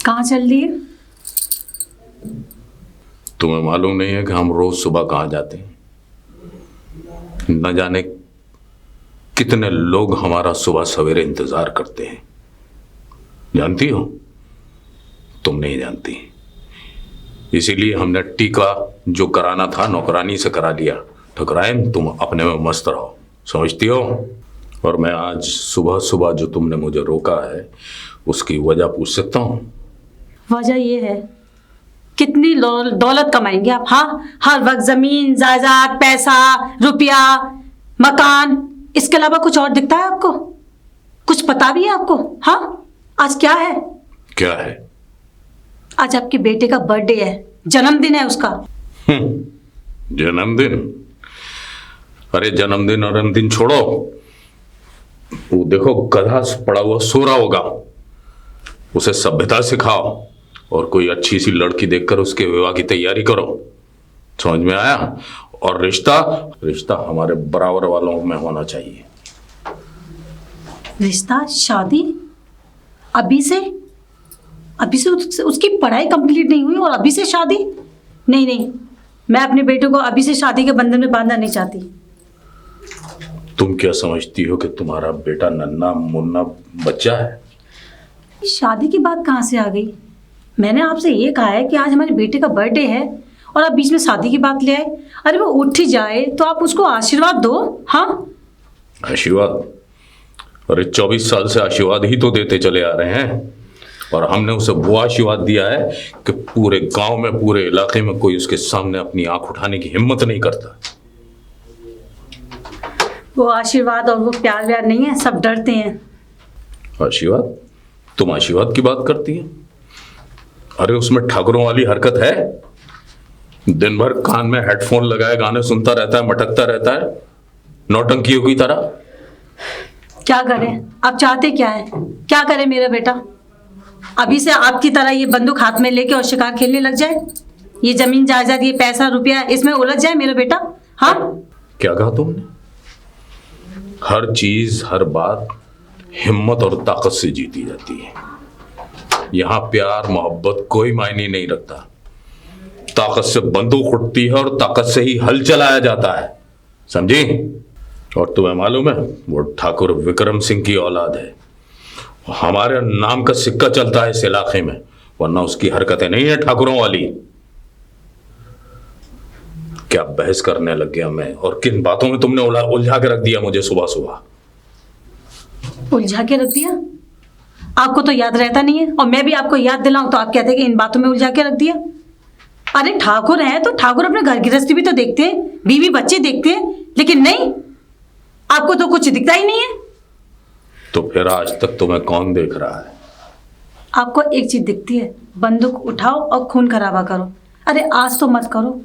कहाँ चल रही है? तुम्हें मालूम नहीं है कि हम रोज सुबह कहाँ जाते हैं? न जाने कितने लोग हमारा सुबह सवेरे इंतजार करते हैं। जानती हो? तुम नहीं जानती। इसीलिए हमने टीका जो कराना था नौकरानी से करा लिया। ठुकराए, तुम अपने में मस्त रहो, समझती हो? और मैं आज सुबह सुबह जो तुमने मुझे रोका है उसकी वजह पूछ सकता हूँ? वजह ये है, कितनी दौलत कमाएंगे आप? हाँ, हर वक्त जमीन जायदाद, पैसा, रुपया, मकान, इसके अलावा कुछ और दिखता है आपको? कुछ पता भी है आपको? हाँ, आज क्या है? क्या है? आज आपके बेटे का बर्थडे है, जन्मदिन है उसका। जन्मदिन? अरे जन्मदिन और जन्मदिन छोड़ो, वो देखो गधा पड़ा हुआ सो रहा होगा, उसे सभ्यता सिखाओ और कोई अच्छी सी लड़की देखकर उसके विवाह की तैयारी करो। समझ में आया? और रिश्ता हमारे बराबर वालों में होना चाहिए। रिश्ता? शादी? अभी से उसकी पढ़ाई कंप्लीट नहीं हुई और अभी से शादी? नहीं, मैं अपने बेटे को अभी से शादी के बंधन में बांधना नहीं चाहती। तुम क्या समझती हो कि तुम्हारा बेटा नन्हा मुन्ना बच्चा है? शादी की बात कहाँ से आ गई? मैंने आपसे ये कहा है कि आज हमारे बेटे का बर्थडे है और आप बीच में शादी की बात ले आए। अरे वो उठ ही जाए तो आप उसको आशीर्वाद दो। हाँ, आशीर्वाद? अरे 24 साल से आशीर्वाद ही तो देते चले आ रहे हैं और हमने उसे वो आशीर्वाद दिया है कि पूरे गांव में, पूरे इलाके में कोई उसके सामने अपनी आंख उठाने की हिम्मत नहीं करता। वो आशीर्वाद और वो प्यार व्यार नहीं है, सब डरते हैं। आशीर्वाद? तुम आशीर्वाद की बात करती है? अरे उसमें ठाकुरों वाली हरकत है। दिन भर कान में हेडफोन लगाए गाने सुनता रहता है, मटकता रहता है नौटंकियों की तरह। क्या करें? आप चाहते क्या है? क्या करे मेरा बेटा? अभी से आपकी तरह ये बंदूक हाथ में लेके और शिकार खेलने लग जाए? ये जमीन जायदाद, ये पैसा रुपया, इसमें उलझ जाए मेरा बेटा? हाँ, क्या कहा तुमने? हर चीज, हर बात हिम्मत और ताकत से जीती जाती है। यहां प्यार मोहब्बत कोई मायने नहीं रखता। ताकत से बंदूक उठती है और ताकत से ही हल चलाया जाता है, समझी? और तुम्हें मालूम है वो ठाकुर विक्रम सिंह की औलाद है। हमारे नाम का सिक्का चलता है इस इलाके में, वरना उसकी हरकतें नहीं है ठाकुरों वाली। क्या बहस करने लग गया मैं? और किन बातों में तुमने उलझा के रख दिया मुझे सुबह सुबह? उलझा के रख दिया? आपको तो याद रहता नहीं है और मैं भी आपको याद दिलाऊं तो आप कहते हैं कि इन बातों में उलझा के रख दिया। अरे ठाकुर हैं तो ठाकुर अपने घर गृहस्थी भी तो देखते हैं, बीवी बच्चे देखते हैं, लेकिन नहीं, आपको तो कुछ दिखता ही नहीं है। तो फिर आज तक तुम्हें कौन देख रहा है? आपको एक चीज दिखती है, बंदूक उठाओ और खून खराबा करो। अरे आज तो मत करो,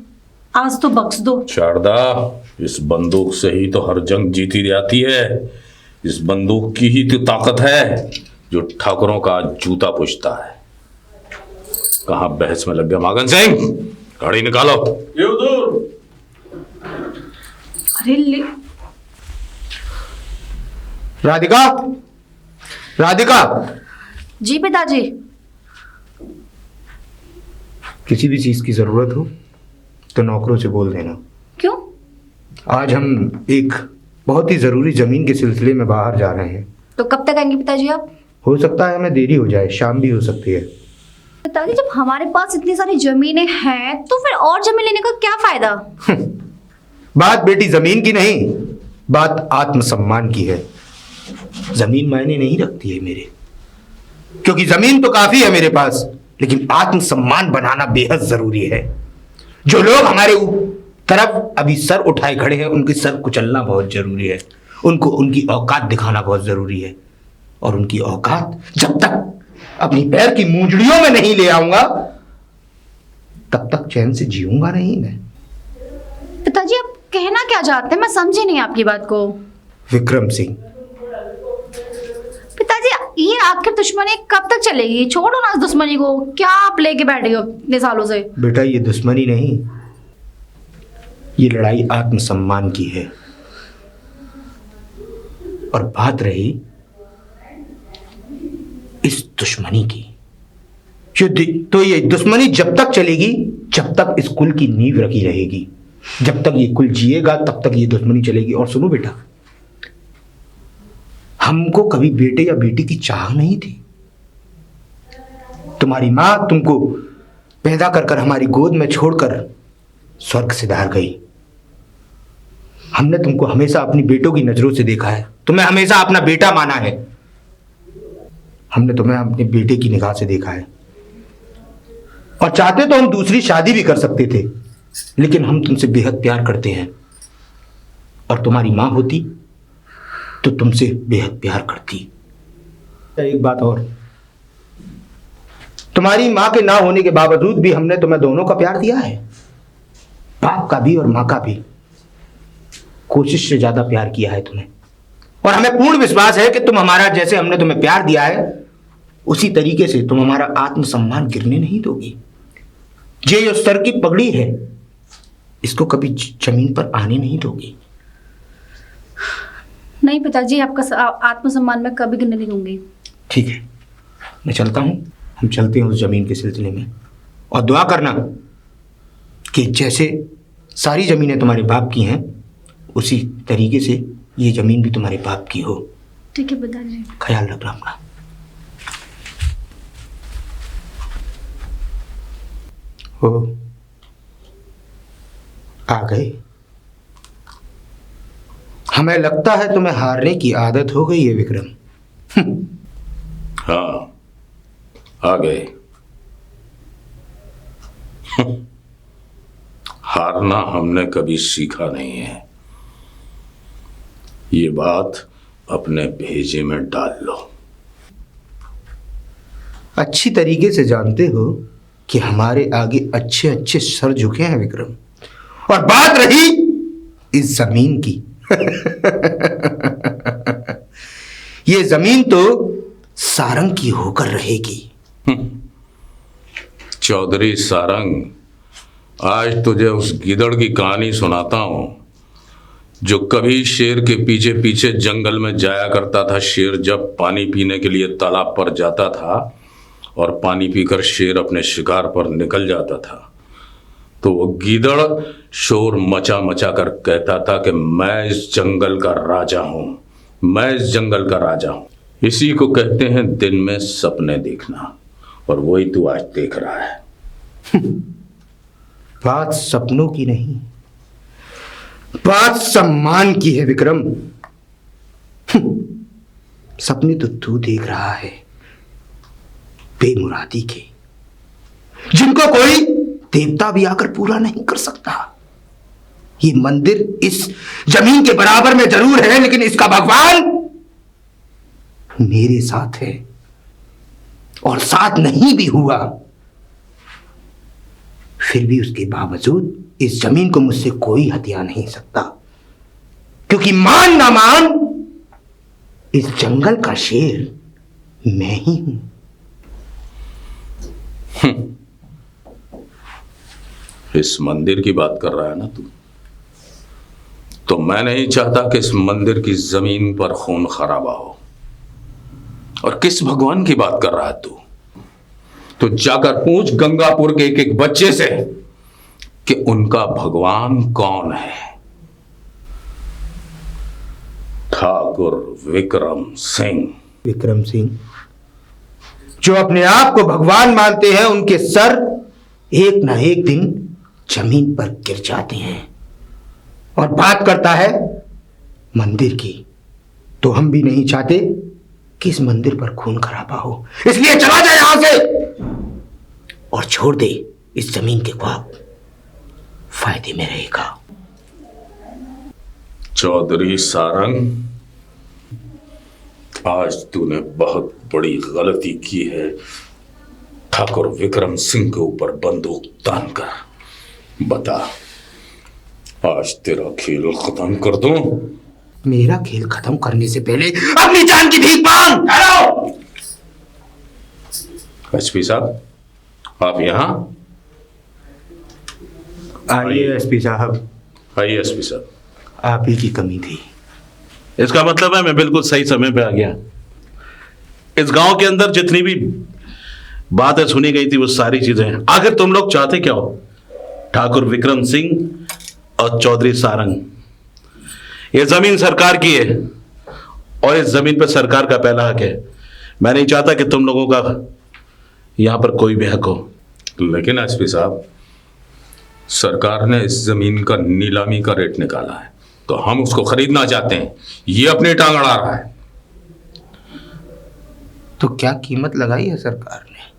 आज तो बख्श दो। शारदा, इस बंदूक से ही तो हर जंग जीती जाती है। इस बंदूक की ही तो ताकत है जो ठाकुरों का जूता पूछता है। कहां बहस में लग गया मागन सिंह? गाड़ी निकालो। अरे राधिका। जी पिताजी। किसी भी चीज की जरूरत हो तो नौकरों से बोल देना। क्यों? आज हम एक बहुत ही जरूरी जमीन के सिलसिले में बाहर जा रहे हैं। तो कब तक आएंगे पिताजी आप? हो सकता है हमें देरी हो जाए, शाम भी हो सकती है। पिताजी जब हमारे पास इतनी सारी जमीनें हैं तो फिर और जमीन लेने का क्या फायदा? बात बेटी जमीन की नहीं, बात आत्मसम्मान की है। जमीन मायने नहीं रखती है मेरे, क्योंकि जमीन तो काफी है मेरे पास, लेकिन आत्मसम्मान बनाना बेहद जरूरी है। जो लोग हमारे तरफ अभी सर उठाए खड़े हैं उनके सर कुचलना बहुत जरूरी है। उनको उनकी औकात दिखाना बहुत जरूरी है। और उनकी औकात जब तक अपनी पैर की मूंजड़ियों में नहीं ले आऊंगा तब तक चैन से जीऊंगा नहीं मैं। पिताजी आप कहना क्या चाहते हैं? मैं समझी नहीं आपकी बात को। विक्रम सिंह। पिताजी ये आखिर दुश्मनी कब तक चलेगी? छोड़ो ना इस दुश्मनी को, क्या आप लेके बैठे हो इतने सालों से? बेटा ये दुश्मनी नहीं, ये लड़ाई आत्मसम्मान की है। और बात रही इस दुश्मनी की, तो ये दुश्मनी जब तक चलेगी जब तक इस कुल की नींव रखी रहेगी। जब तक ये कुल जिएगा तब तक ये दुश्मनी चलेगी। और सुनो बेटा, हमको कभी बेटे या बेटी की चाह नहीं थी। तुम्हारी मां तुमको पैदा कर हमारी गोद में छोड़कर स्वर्ग सिधार गई। हमने तुमको हमेशा अपनी बेटों की नजरों से देखा है, तुम्हें हमेशा अपना बेटा माना है। हमने तुम्हें अपने बेटे की निगाह से देखा है, और चाहते तो हम दूसरी शादी भी कर सकते थे, लेकिन हम तुमसे बेहद प्यार करते हैं। और तुम्हारी मां होती तो तुमसे बेहद प्यार करती। एक बात और, तुम्हारी मां के ना होने के बावजूद भी हमने तुम्हें दोनों का प्यार दिया है, बाप का भी और मां का भी। कोशिश से ज्यादा प्यार किया है तुम्हें, और हमें पूर्ण विश्वास है कि तुम हमारा, जैसे हमने तुम्हें प्यार दिया है उसी तरीके से तुम हमारा आत्मसम्मान गिरने नहीं दोगी। ये जो सर की पगड़ी है इसको कभी जमीन पर आने नहीं दोगी। नहीं पिताजी, आपका आत्मसम्मान मैं कभी गिरने नहीं दूंगी। ठीक है, मैं चलता हूं। हम चलते हैं उस जमीन के सिलसिले में, और दुआ करना कि जैसे सारी जमीनें तुम्हारे बाप की हैं उसी तरीके से ये जमीन भी तुम्हारे बाप की हो। ठीक है पिताजी। ख्याल रखना अपना। हो, आ गए। हमें लगता है तुम्हें हारने की आदत हो गई है विक्रम। हाँ, आ गए। हारना हमने कभी सीखा नहीं है। ये बात अपने भेजे में डाल लो। अच्छी तरीके से जानते हो कि हमारे आगे अच्छे अच्छे सर झुके हैं विक्रम। और बात रही इस जमीन की, ये जमीन तो सारंग की होकर रहेगी। चौधरी सारंग, आज तुझे उस गिदड़ की कहानी सुनाता हूं जो कभी शेर के पीछे पीछे जंगल में जाया करता था। शेर जब पानी पीने के लिए तालाब पर जाता था और पानी पीकर शेर अपने शिकार पर निकल जाता था, तो वो गीदड़ शोर मचा मचा कर कहता था कि मैं इस जंगल का राजा हूं, मैं इस जंगल का राजा हूं। इसी को कहते हैं दिन में सपने देखना, और वही तू आज देख रहा है। बात सपनों की नहीं, बात सम्मान की है विक्रम। सपने तो तू देख रहा है, बेमुरादी के, जिनको कोई देवता भी आकर पूरा नहीं कर सकता। ये मंदिर इस जमीन के बराबर में जरूर है, लेकिन इसका भगवान मेरे साथ है, और साथ नहीं भी हुआ फिर भी उसके बावजूद इस जमीन को मुझसे कोई हथिया नहीं सकता, क्योंकि मान ना मान इस जंगल का शेर मैं ही हूं। इस मंदिर की बात कर रहा है ना तू, तो मैं नहीं चाहता कि इस मंदिर की जमीन पर खून खराबा हो। और किस भगवान की बात कर रहा है तू? तो जाकर पूछ गंगापुर के एक एक बच्चे से कि उनका भगवान कौन है। ठाकुर विक्रम सिंह। विक्रम सिंह जो अपने आप को भगवान मानते हैं, उनके सर एक ना एक दिन जमीन पर गिर जाते हैं। और बात करता है मंदिर की, तो हम भी नहीं चाहते कि इस मंदिर पर खून खराबा हो। इसलिए चला जाए यहां से और छोड़ दे इस जमीन के ख्वाब, फायदे में रहेगा। चौधरी सारंग, आज तूने बहुत बड़ी गलती की है। ठाकुर विक्रम सिंह के ऊपर बंदूक तान कर बता, आज तेरा खेल खत्म कर दूं? मेरा खेल खत्म करने से पहले अपनी जान की भीख मांग। हेलो एसपी साहब, आप यहां आइए। एसपी साहब, आइए। एसपी साहब, आप ही की कमी थी। इसका मतलब है मैं बिल्कुल सही समय पे आ गया। इस गांव के अंदर जितनी भी बातें सुनी गई थी वो सारी चीजें, आखिर तुम लोग चाहते क्या हो? ठाकुर विक्रम सिंह और चौधरी सारंग, ये जमीन सरकार की है और इस जमीन पर सरकार का पहला हक है। मैं नहीं चाहता कि तुम लोगों का यहां पर कोई भी हक हो। लेकिन एसपी साहब, सरकार ने इस जमीन का नीलामी का रेट निकाला है, तो हम उसको खरीदना चाहते हैं। ये अपनी टांग अड़ा रहा है। तो क्या कीमत लगाई है सरकार ने?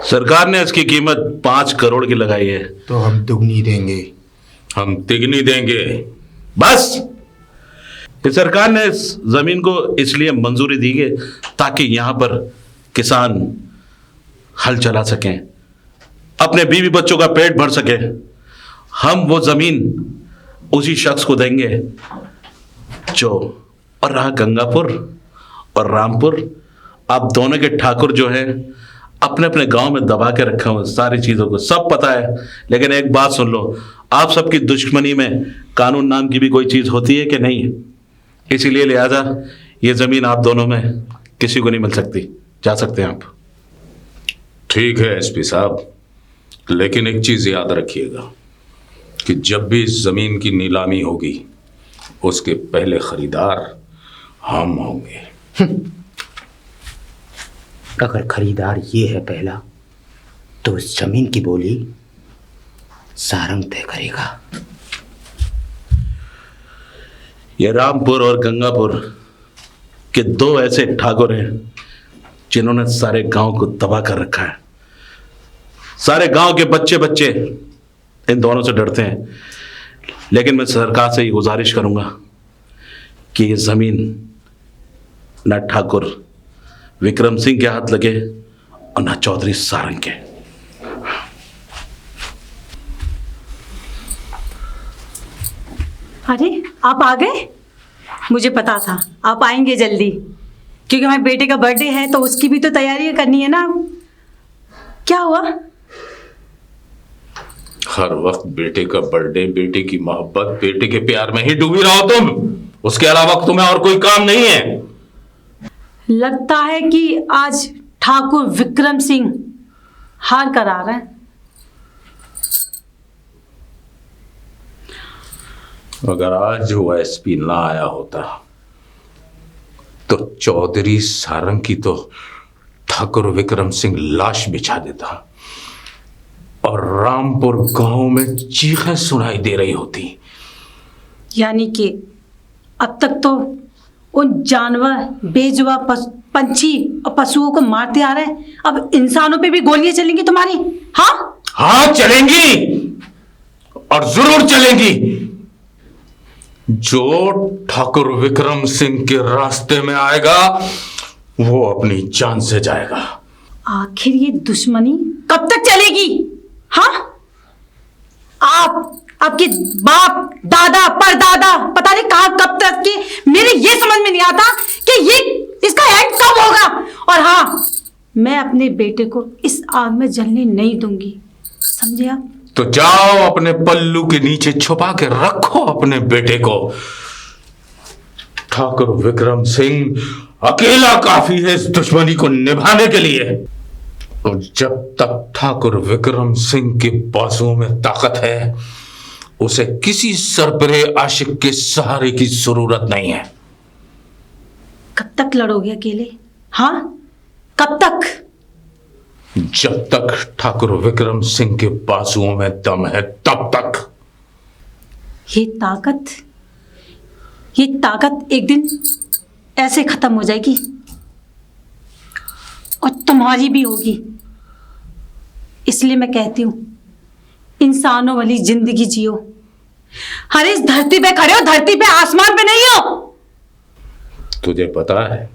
सरकार ने इसकी कीमत 5 करोड़ की लगाई है। तो हम दुगनी देंगे। हम तिगनी देंगे। बस ये सरकार ने इस जमीन को इसलिए मंजूरी दी है ताकि यहां पर किसान हल चला सकें, अपने बीवी बच्चों का पेट भर सके। हम वो जमीन उसी शख्स को देंगे जो, और रहा गंगापुर और रामपुर, आप दोनों के ठाकुर जो है अपने अपने गांव में दबा के रखे हुए सारी चीजों को सब पता है। लेकिन एक बात सुन लो, आप सबकी दुश्मनी में कानून नाम की भी कोई चीज होती है कि नहीं? इसीलिए लिहाजा ये जमीन आप दोनों में किसी को नहीं मिल सकती। जा सकते हैं आप। ठीक है एसपी साहब, लेकिन एक चीज याद रखिएगा कि जब भी इस जमीन की नीलामी होगी उसके पहले खरीदार हम होंगे। अगर खरीदार ये है पहला, तो इस जमीन की बोली सारंग तय करेगा। ये रामपुर और गंगापुर के 2 ऐसे ठाकुर हैं जिन्होंने सारे गांव को तबाह कर रखा है। सारे गांव के बच्चे बच्चे इन दोनों से डरते हैं। लेकिन मैं सरकार से ये गुजारिश करूंगा कि ये जमीन न ठाकुर विक्रम सिंह के हाथ लगे और न चौधरी सारंग के। अरे आप आ गए? मुझे पता था आप आएंगे जल्दी, क्योंकि हमारे बेटे का बर्थडे है तो उसकी भी तो तैयारी करनी है ना। क्या हुआ? हर वक्त बेटे का बर्थडे, बेटे की मोहब्बत, बेटे के प्यार में ही डूबी रहो तुम। उसके अलावा तुम्हें और कोई काम नहीं है। लगता है कि आज ठाकुर विक्रम सिंह हार कर आ रहा है। अगर आज वो एसपी ना आया होता तो चौधरी सारंग की तो ठाकुर विक्रम सिंह लाश बिछा देता और रामपुर गांव में चीखें सुनाई दे रही होती। यानी कि अब तक तो उन जानवर, बेजुबा पंछी और पशुओं को मारते आ रहे हैं, अब इंसानों पे भी गोलियां चलेंगी तुम्हारी? हाँ हाँ चलेंगी, और जरूर चलेंगी। जो ठाकुर विक्रम सिंह के रास्ते में आएगा वो अपनी जान से जाएगा। आखिर ये दुश्मनी कब तक चलेगी? हाँ, आपके बाप, दादा, परदादा, पता नहीं कहां कब तक की। मेरे ये समझ में नहीं आता कि ये इसका एंड कब होगा। और हाँ, मैं अपने बेटे को इस आग में जलने नहीं दूंगी, समझे आप? तो जाओ अपने पल्लू के नीचे छुपा के रखो अपने बेटे को। ठाकुर विक्रम सिंह अकेला काफी है इस दुश्मनी को निभाने के लिए। और जब तक ठाकुर विक्रम सिंह के बाजुओं में ताकत है, उसे किसी सरपरे आशिक के सहारे की जरूरत नहीं है। कब तक लड़ोगे अकेले? हाँ, कब तक? जब तक ठाकुर विक्रम सिंह के बाजुओं में दम है तब तक। ये ताकत एक दिन ऐसे खत्म हो जाएगी और तुम्हारी भी होगी। इसलिए मैं कहती हूं, इंसानों वाली जिंदगी जियो। हर इस धरती पे खड़े हो, धरती पे, आसमान पे नहीं हो। तुझे पता है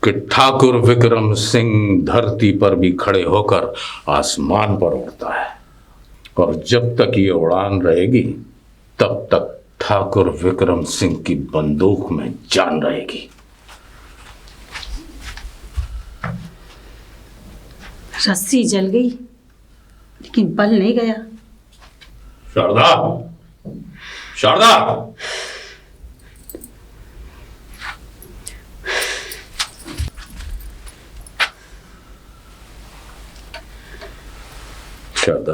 कि ठाकुर विक्रम सिंह धरती पर भी खड़े होकर आसमान पर उड़ता है, और जब तक ये उड़ान रहेगी तब तक ठाकुर विक्रम सिंह की बंदूक में जान रहेगी। रस्सी जल गई लेकिन बल नहीं गया। शारदा, शारदा, शारदा,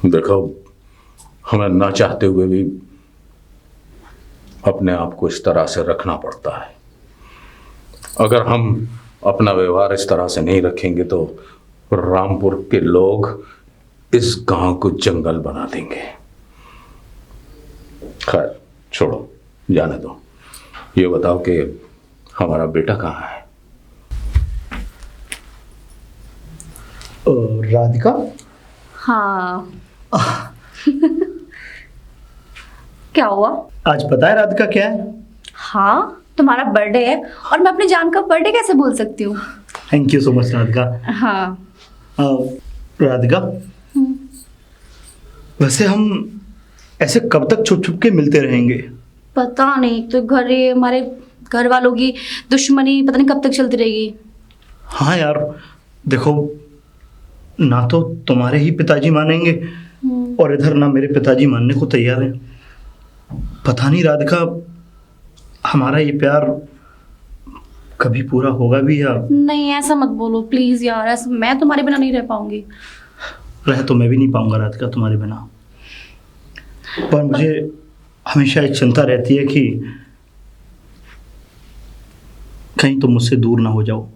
देखो, हमें ना चाहते हुए भी अपने आप को इस तरह से रखना पड़ता है। अगर हम अपना व्यवहार इस तरह से नहीं रखेंगे तो रामपुर के लोग इस गांव को जंगल बना देंगे। खैर छोड़ो, जाने दो। ये बताओ कि हमारा बेटा कहाँ है? राधिका? हाँ। क्या हुआ? आज पता है राधिका क्या है? हाँ, तुम्हारा बर्थडे है और मैं अपनी जान का बर्थडे कैसे भूल सकती हूँ? Thank you so much Radhika. हाँ। राधिका, वैसे हम ऐसे कब तक छुप छुप के मिलते रहेंगे? पता नहीं, तो हमारे घर वालों की दुश्मनी पता नहीं कब तक चलती रहेगी। हाँ यार, देखो, ना तो तुम्हारे ही पिताजी मानेंगे और इधर ना मेरे पिताजी मानने को तैयार हैं। पता नहीं राधिका, हमारा ये प्यार कभी पूरा होगा भी या? नहीं, ऐसा मत बोलो प्लीज यार, ऐसा मैं तुम्हारे बिना नहीं रह पाऊंगी। रह तो मैं भी नहीं पाऊंगा राधिका तुम्हारे बिना, पर मुझे हमेशा एक चिंता रहती है कि कहीं तुम मुझसे दूर ना हो जाओ।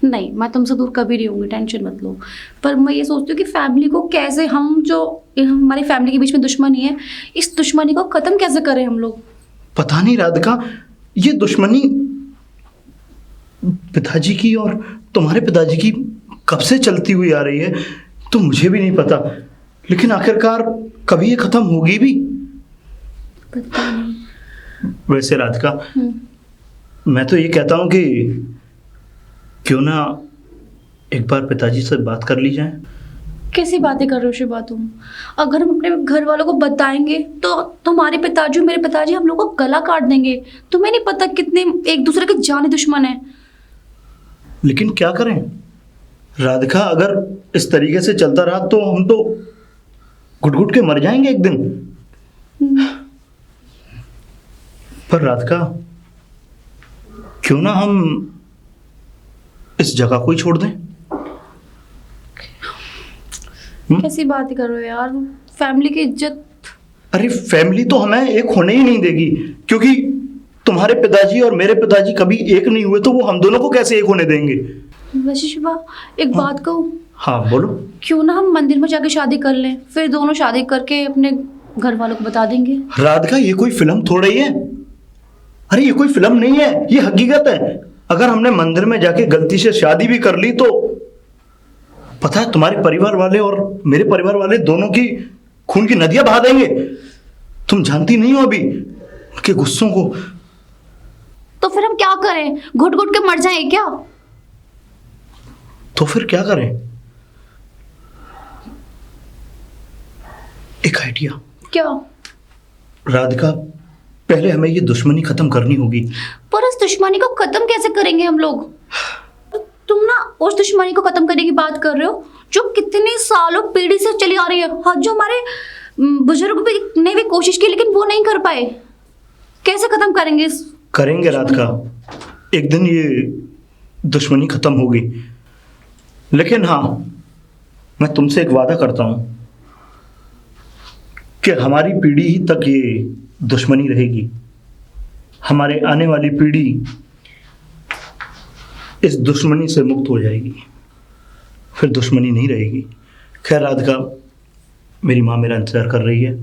नहीं, मैं तुमसे दूर कभी नहीं होंगी, टेंशन मत लो। पर मैं ये सोचती हूँ कि फैमिली को कैसे, हम जो हमारी फैमिली के बीच में दुश्मनी है, इस दुश्मनी को खत्म कैसे करें हम लोग। पता नहीं राधिका, ये दुश्मनी पिताजी की और तुम्हारे पिताजी की कब से चलती हुई आ रही है तो मुझे भी नहीं पता, लेकिन आखिरकार कभी ये खत्म होगी भी? पता नहीं। वैसे राधिका, मैं तो ये कहता हूँ कि क्यों ना एक बार पिताजी से बात कर ली जाए। कैसी बातें कर रहे हो शिवा तुम? अगर हम अपने घर वालों को बताएंगे तो तुम्हारे पिताजी मेरे पिताजी हम लोग को गला काट देंगे। तुम्हें नहीं पता कितने एक दूसरे के जाने दुश्मन है। लेकिन क्या करें राधिका, अगर इस तरीके से चलता रहा तो हम तो घुट घुट के मर जाएंगे एक दिन। पर राधिका, क्यों ना हम इस जगह को ही छोड़ दें? कैसी बातें कर रहे हो यार, फैमिली की इज्जत। अरे फैमिली तो हमें एक होने ही नहीं देगी, क्योंकि तुम्हारे पिताजी और मेरे पिताजी कभी एक नहीं हुए तो वो हम दोनों को कैसे एक होने देंगे? वैसे शिवा, एक बात कहूँ? हाँ बोलो। क्यों ना हम मंदिर में जाके शादी कर लें, फिर दोनों शादी करके अपने घर वालों को बता देंगे। राधिका, ये कोई फिल्म थोड़ा ही है। अरे ये कोई फिल्म नहीं है, ये हकीकत है। अगर हमने मंदिर में जाके गलती से शादी भी कर ली तो पता है तुम्हारे परिवार वाले और मेरे परिवार वाले दोनों की खून की नदियां बहा देंगे। तुम जानती नहीं हो अभी उनके गुस्सों को। तो फिर हम क्या करें? घुट घुट के मर जाएं क्या? तो फिर क्या करें? एक आइडिया। क्या? राधिका, पहले हमें ये दुश्मनी खत्म करनी होगी। पर इस दुश्मनी को खत्म कैसे करेंगे हम लोग? तुम ना उस दुश्मनी को खत्म करने की बात कर रहे हो जो कितने सालों पीढ़ी से चली आ रही है। हाँ, जो हमारे बुजुर्ग भी ने भी कोशिश की लेकिन वो नहीं कर पाए। कैसे खत्म करेंगे इस? करेंगे राधिका, एक दिन ये दुश्मनी खत्म होगी। लेकिन हाँ, मैं तुमसे एक वादा करता हूं कि हमारी पीढ़ी ही तक ये दुश्मनी रहेगी। हमारे आने वाली पीढ़ी इस दुश्मनी से मुक्त हो जाएगी, फिर दुश्मनी नहीं रहेगी। खैर राधिका, मेरी माँ मेरा इंतजार कर रही है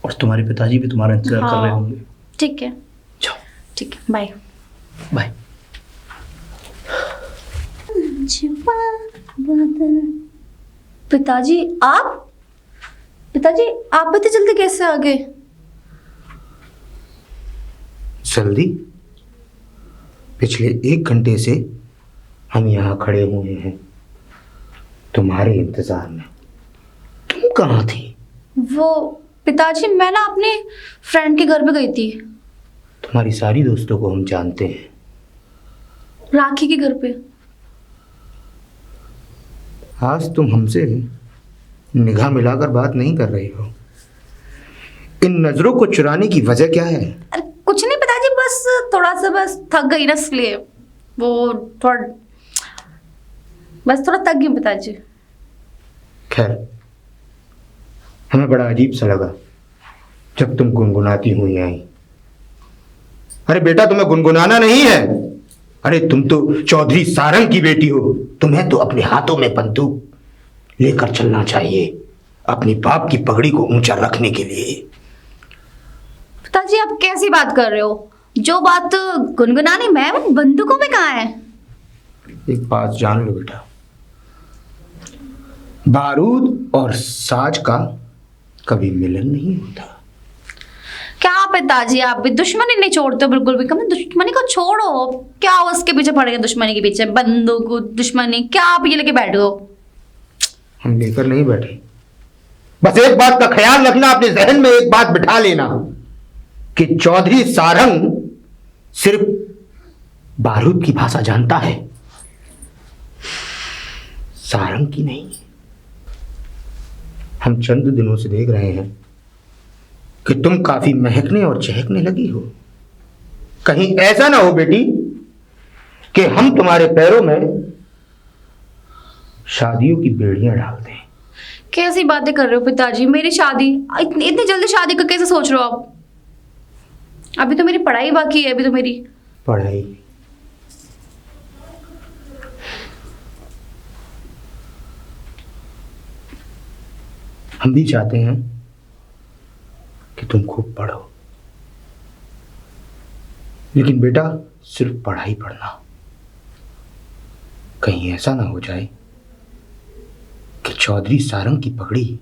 और तुम्हारे पिताजी भी तुम्हारा इंतजार कर रहे होंगे। ठीक है, जाओ। ठीक है, बाय बाय। पिताजी आप इतनी जल्दी कैसे आ गए? जल्दी? पिछले 1 घंटे से हम यहाँ खड़े हुए हैं तुम्हारे इंतजार में। तुम कहाँ थी? वो पिताजी, मैं ना अपने फ्रेंड के घर पे गई थी। तुम्हारी सारी दोस्तों को हम जानते हैं। राखी के घर पे। आज तुम हमसे निगाह मिलाकर बात नहीं कर रही हो। इन नजरों को चुराने की वजह क्या है? अरे कुछ नहीं पिताजी, बस थोड़ा सा बस थक गई ना इसलिए। वो थोड़ा बस थोड़ा तक गई पिताजी। खैर, हमें बड़ा अजीब सा लगा जब तुम गुनगुनाती हुई आई। अरे बेटा, तुम्हें गुनगुनाना नहीं है। अरे तुम तो चौधरी सारंग की बेटी हो। तुम्हें तो अपने हाथों में बंदूक लेकर चलना चाहिए, अपनी बाप की पगड़ी को ऊंचा रखने के लिए। पिताजी आप कैसी बात कर रहे हो? जो बात गुनगुनानी मैं, वो बंदूकों में कहाँ है? एक बात जान लो बेटा, बारूद और साज का कभी मिलन नहीं होता। क्या पिताजी आप भी दुश्मनी नहीं छोड़ते हो बिल्कुल भी? कम दुश्मनी को छोड़ो, क्या उसके पीछे पड़ गए? दुश्मनी के पीछे बंदूक दुश्मनी, क्या आप ये लेके बैठ गए? हम लेकर नहीं बैठे, बस एक बात का ख्याल रखना, अपने जहन में एक बात बिठा लेना कि चौधरी सारंग सिर्फ बारूद की भाषा जानता है, सारंग की नहीं। हम चंद दिनों से देख रहे हैं कि तुम काफी महकने और चहकने लगी हो। कहीं ऐसा ना हो बेटी कि हम तुम्हारे पैरों में शादियों की बेड़ियां डाल दें। कैसी बातें कर रहे हो पिताजी? मेरी शादी, इतनी जल्दी शादी का कैसे सोच रहे हो आप? अभी तो मेरी पढ़ाई बाकी है, अभी तो मेरी पढ़ाई। हम भी चाहते हैं कि तुम खूब पढ़ो, लेकिन बेटा सिर्फ पढ़ाई पढ़ना। कहीं ऐसा ना हो जाए कि चौधरी सारंग की पगड़ी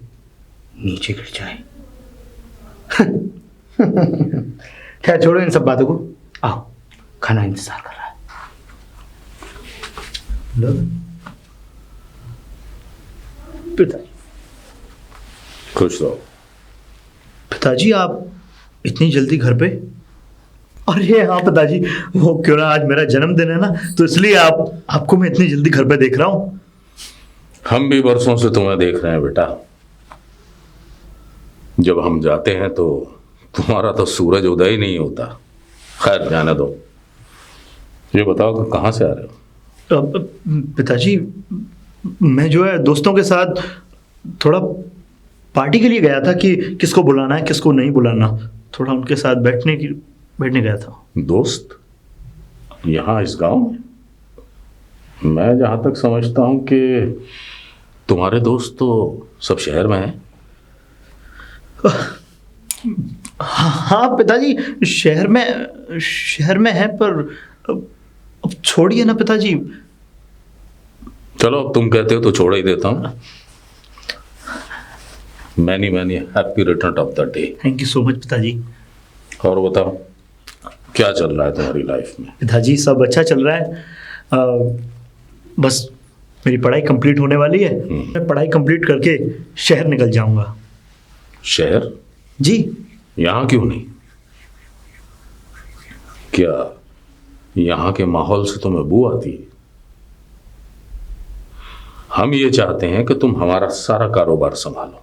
नीचे गिर जाए। खैर छोड़ो इन सब बातों को, आओ खाना इंतजार कर रहा है। लो पिताजी। खुश रहो। पिताजी आप इतनी जल्दी घर पे? अरे हाँ पिताजी, वो क्यों ना आज मेरा जन्मदिन है ना, तो इसलिए आपको मैं इतनी जल्दी घर पे देख रहा हूँ। हम भी बरसों से तुम्हें देख रहे हैं बेटा। जब हम जाते हैं तो तुम्हारा तो सूरज उदय ही नहीं होता। खैर जाने दो, ये बताओ कि कहाँ से आ रहे हो? पिताजी मैं जो है दोस्तों के साथ थोड़ा पार्टी के लिए गया था कि किसको बुलाना है किसको नहीं बुलाना, थोड़ा उनके साथ बैठने गया था। दोस्त यहाँ इस गांव में? मैं जहाँ तक समझता हूँ कि तुम्हारे दोस्त तो सब शहर में हैं। हाँ पिताजी, शहर में है, पर अब छोड़िए ना पिताजी। चलो अब तुम कहते हो तो छोड़ ही देता हूँ। Many happy return of the day. Thank you so much पिताजी। और बताओ क्या चल रहा है तुम्हारी लाइफ में? पिताजी सब अच्छा चल रहा है। बस मेरी पढ़ाई कंप्लीट होने वाली है, मैं पढ़ाई कंप्लीट करके शहर निकल जाऊंगा। शहर? जी। यहाँ क्यों नहीं? क्या यहाँ के माहौल से तुम्हें बू आती है? हम ये चाहते हैं कि तुम हमारा सारा कारोबार संभालो।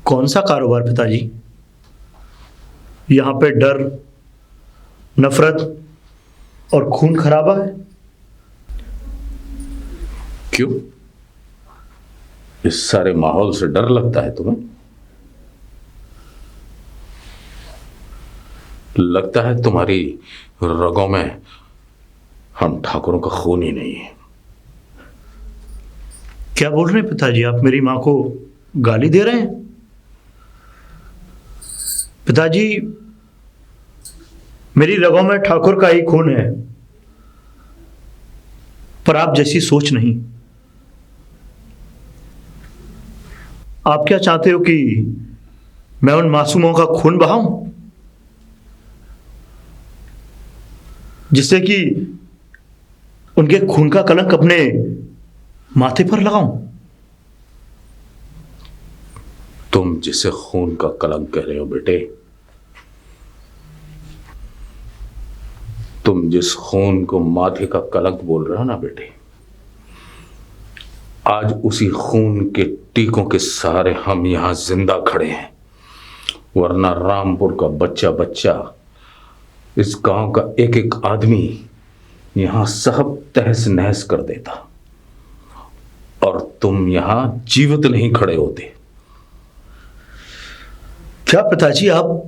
कौन सा कारोबार पिताजी? यहाँ पे डर, नफरत और खून खराबा है। क्यों? इस सारे माहौल से डर लगता है तुम्हें? लगता है तुम्हारी रगों में हम ठाकुरों का खून ही नहीं है। क्या बोल रहे हैं पिताजी? आप मेरी मां को गाली दे रहे हैं? पिताजी मेरी रगों में ठाकुर का ही खून है, पर आप जैसी सोच नहीं। आप क्या चाहते हो कि मैं उन मासूमों का खून बहाऊं, जिससे कि उनके खून का कलंक अपने माथे पर लगाऊं? तुम जिसे खून का कलंक कह रहे हो बेटे, तुम जिस खून को माथे का कलंक बोल रहे हो ना बेटे, आज उसी खून के टीकों के सहारे हम यहां जिंदा खड़े हैं, वरना रामपुर का बच्चा बच्चा, इस गांव का एक एक आदमी यहां सब तहस नहस कर देता। और तुम यहां जीवित नहीं खड़े होते। क्या पिताजी आप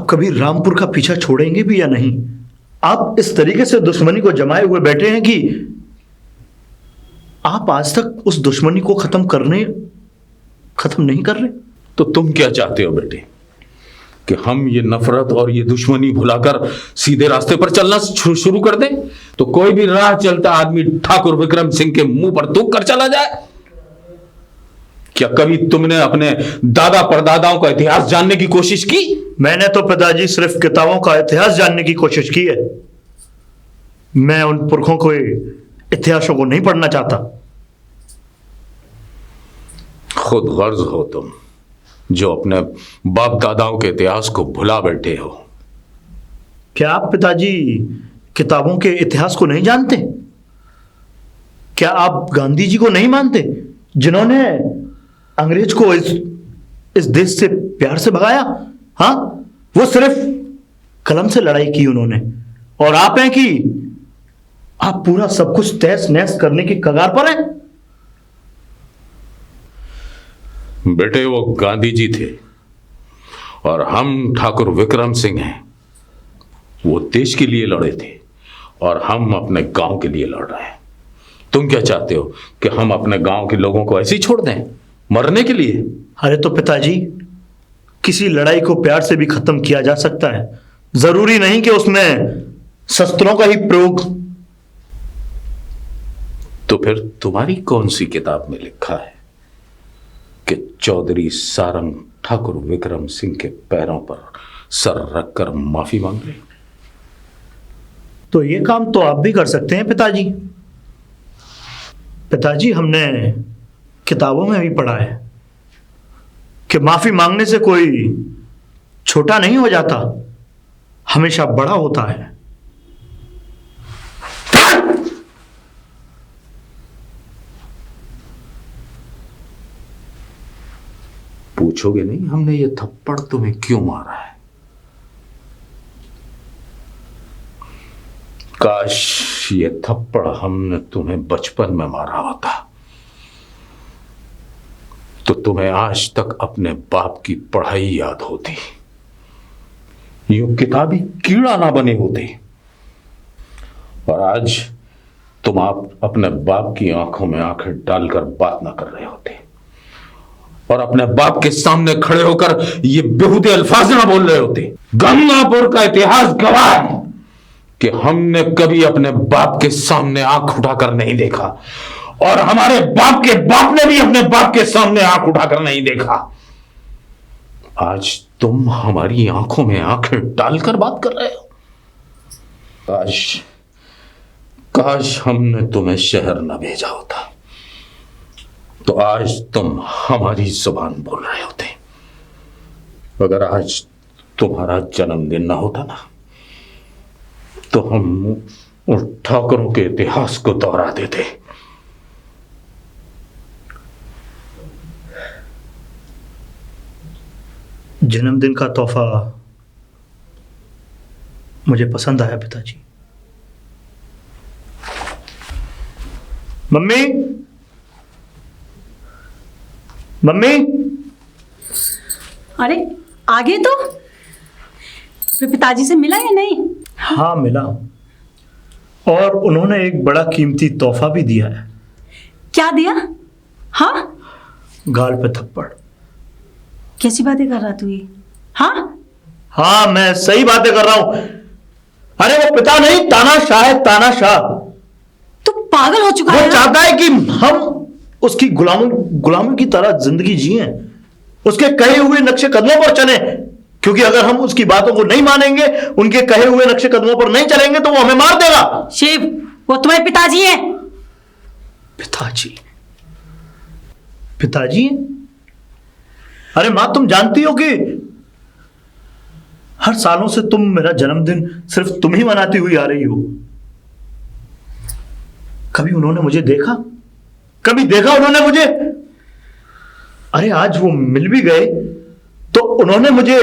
कभी रामपुर का पीछा छोड़ेंगे भी या नहीं? आप इस तरीके से दुश्मनी को जमाए हुए बैठे हैं कि आप आज तक उस दुश्मनी को खत्म नहीं कर रहे। तो तुम क्या चाहते हो बेटे, कि हम ये नफरत और ये दुश्मनी भुलाकर सीधे रास्ते पर चलना शुरू कर दें? तो कोई भी राह चलता आदमी ठाकुर विक्रम सिंह के मुंह पर थूक कर चला जाए? क्या कभी तुमने अपने दादा परदादाओं का इतिहास जानने की कोशिश की? मैंने तो पिताजी सिर्फ किताबों का इतिहास जानने की कोशिश की है। मैं उन पुरखों को इतिहासों को नहीं पढ़ना चाहता। खुद गर्ज हो तुम, जो अपने बाप दादाओं के इतिहास को भुला बैठे हो। क्या आप पिताजी किताबों के इतिहास को नहीं जानते? क्या आप गांधी जी को नहीं मानते, जिन्होंने अंग्रेज को इस देश से प्यार से भगाया? हाँ, वो सिर्फ कलम से लड़ाई की उन्होंने, और आप हैं कि आप पूरा सब कुछ तहस नहस करने की कगार पर हैं। बेटे, वो गांधी जी थे और हम ठाकुर विक्रम सिंह हैं। वो देश के लिए लड़े थे और हम अपने गांव के लिए लड़ रहे हैं। तुम क्या चाहते हो कि हम अपने गांव के लोगों को ऐसे ही छोड़ दें मरने के लिए? अरे तो पिताजी, किसी लड़ाई को प्यार से भी खत्म किया जा सकता है। जरूरी नहीं कि उसमें शस्त्रों का ही प्रयोग। तो फिर तुम्हारी कौन सी किताब में लिखा है कि चौधरी सारंग ठाकुर विक्रम सिंह के पैरों पर सर रखकर माफी मांग रहे? तो ये काम तो आप भी कर सकते हैं पिताजी। पिताजी, हमने किताबों में भी पढ़ा है कि माफी मांगने से कोई छोटा नहीं हो जाता, हमेशा बड़ा होता है। पूछोगे नहीं हमने ये थप्पड़ तुम्हें क्यों मारा है? काश ये थप्पड़ हमने तुम्हें बचपन में मारा होता, तो तुम्हें आज तक अपने बाप की पढ़ाई याद होती, यूं किताबी कीड़ा ना बने होते। और आज तुम आप अपने बाप की आंखों में आंखें डालकर बात ना कर रहे होते और अपने बाप के सामने खड़े होकर ये बेहुदे अल्फाज ना बोल रहे होते। गंगापुर का इतिहास गवाह है कि हमने कभी अपने बाप के सामने आंख उठाकर नहीं देखा और हमारे बाप के बाप ने भी अपने बाप के सामने आंख उठाकर नहीं देखा। आज तुम हमारी आंखों में आंखें डालकर बात कर रहे हो। काश हमने तुम्हें शहर न भेजा होता, तो आज तुम हमारी जुबान बोल रहे होते। अगर आज तुम्हारा जन्मदिन ना होता ना, तो हम उन ठाकुरों के इतिहास को दोहरा देते। जन्मदिन का तोहफा मुझे पसंद आया पिताजी। Mummy, mummy. अरे आगे तो अपने पिताजी से मिला या नहीं? हाँ, मिला, और उन्होंने एक बड़ा कीमती तोहफा भी दिया है। क्या दिया? हाँ, गाल पे थप्पड़। कैसी बातें कर रहा तू ये? हाँ हाँ, मैं सही बातें कर रहा हूं। अरे वो पिता नहीं, तानाशाह है, तानाशाह। तू पागल हो चुका वो है ना? चाहता है कि हम उसकी गुलामी की तरह जिंदगी जिएं, उसके कहे हुए नक्शे कदमों पर चलें, क्योंकि अगर हम उसकी बातों को नहीं मानेंगे, उनके कहे हुए नक्शे कदमों पर नहीं चलेंगे, तो वो हमें मार देगा। शिव, वो तुम्हारे पिताजी हैं। पिताजी? पिताजी हैं? अरे मां, तुम जानती हो कि हर सालों से तुम मेरा जन्मदिन सिर्फ तुम ही मनाती हुई आ रही हो। कभी उन्होंने मुझे देखा? कभी देखा उन्होंने मुझे? अरे आज वो मिल भी गए तो उन्होंने मुझे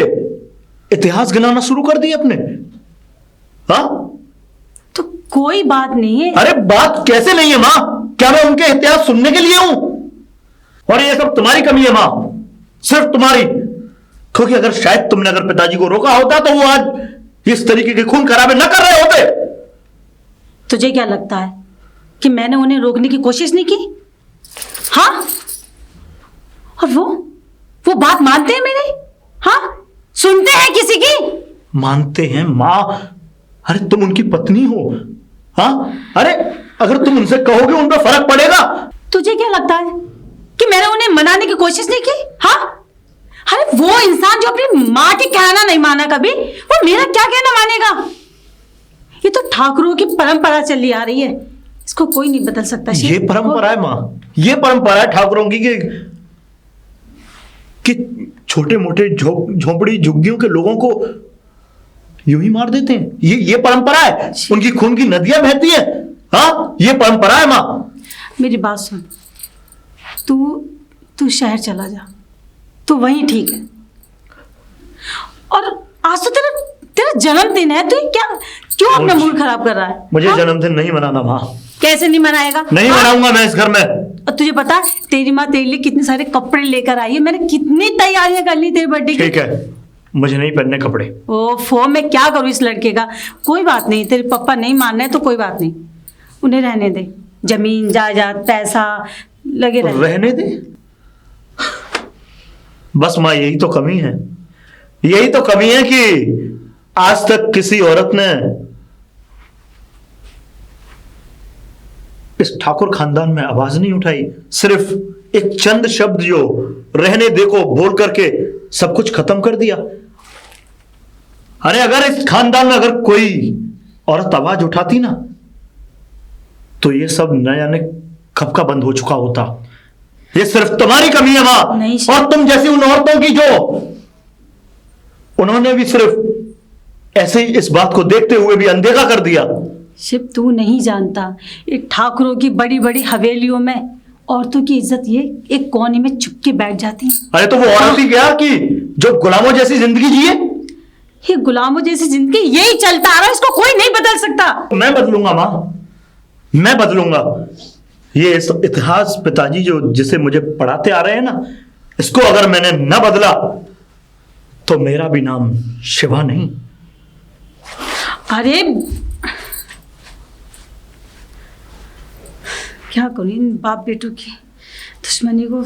इतिहास गिनाना शुरू कर दिया अपने। हाँ, तो कोई बात नहीं है। अरे बात कैसे नहीं है माँ? क्या मैं उनके इतिहास सुनने के लिए हूं? और ये सब तुम्हारी कमी है माँ, सिर्फ तुम्हारी। क्योंकि अगर शायद तुमने अगर पिताजी को रोका होता तो वो आज इस तरीके के खून खराबे न कर रहे होते। तुझे क्या लगता है कि मैंने उन्हें रोकने की कोशिश नहीं की? हाँ, और वो बात मानते हैं मेरी? हाँ, सुनते हैं किसी की? मानते हैं माँ। अरे तुम उनकी पत्नी हो। हाँ, अरे अगर तुम उनसे कहोगे उन पर फर्क पड़ेगा। तुझे क्या लगता है कि मैंने उन्हें मनाने की कोशिश नहीं की? हाँ, अरे वो इंसान जो अपनी माँ के कहना नहीं माना कभी, वो मेरा क्या कहना मानेगा? ये तो ठाकुरों की परंपरा चली आ रही है, इसको कोई नहीं बदल सकता। ये परंपरा है माँ, ये परंपरा है ठाकुरों की कि छोटे मोटे झोपड़ी झुग्गियों के लोगों को यूं ही मार देते हैं। ये परंपरा है। उनकी खून की नदियां बहती हैं। हाँ, ये परंपरा है माँ। मेरी बात सुन, तू शहर चला जा, तू वहीं ठीक है। और आज तो तेरा जन्मदिन है, तू क्यों अपना मूड खराब कर रहा है? मुझे हाँ? जन्मदिन नहीं मनाना माँ। कैसे नहीं मनाएगा? नहीं मनाऊंगा मैं इस घर में। और तुझे पता है तेरी माँ तेरे लिए कितने सारे कपड़े लेकर आई है? मैंने कितनी तैयारियां कर ली तेरे बर्थडे की। ठीक है, मुझे नहीं पहनने कपड़े। ओफो, मैं क्या करूँ इस लड़के का? कोई बात नहीं, तेरे पापा नहीं मान रहे तो कोई बात नहीं, उन्हें रहने दे। जमीन जायदाद पैसा लगे रहने दे। बस माँ, यही तो कमी है। यही तो कमी है कि आज तक किसी औरत ने इस ठाकुर खानदान में आवाज नहीं उठाई। सिर्फ एक चंद शब्द जो रहने दे को बोल करके सब कुछ खत्म कर दिया। अरे अगर इस खानदान में अगर कोई औरत आवाज उठाती ना, तो ये सब न जाने कब का बंद हो चुका होता। ये सिर्फ तुम्हारी कमी है मां, नहीं और तुम जैसी उन औरतों की जो उन्होंने भी सिर्फ ऐसे ही इस बात को देखते हुए भी अनदेखा कर दिया। शिव, तू नहीं जानता, ये ठाकुरों की बड़ी बड़ी हवेलियों में औरतों की इज्जत ये एक कोने में छुप के बैठ जाती है। अरे तो वो औरत ही क्या कि जो गुलामों जैसी जिंदगी जिए? ये गुलामों जैसी जिंदगी यही चलता आ रहा है, इसको कोई नहीं बदल सकता। मैं बदलूंगा मां, मैं बदलूंगा। ये इतिहास पिताजी जो जिसे मुझे पढ़ाते आ रहे हैं ना, इसको अगर मैंने न बदला तो मेरा भी नाम शिवा नहीं। अरे क्या करूं इन बाप बेटों की दुश्मनी को।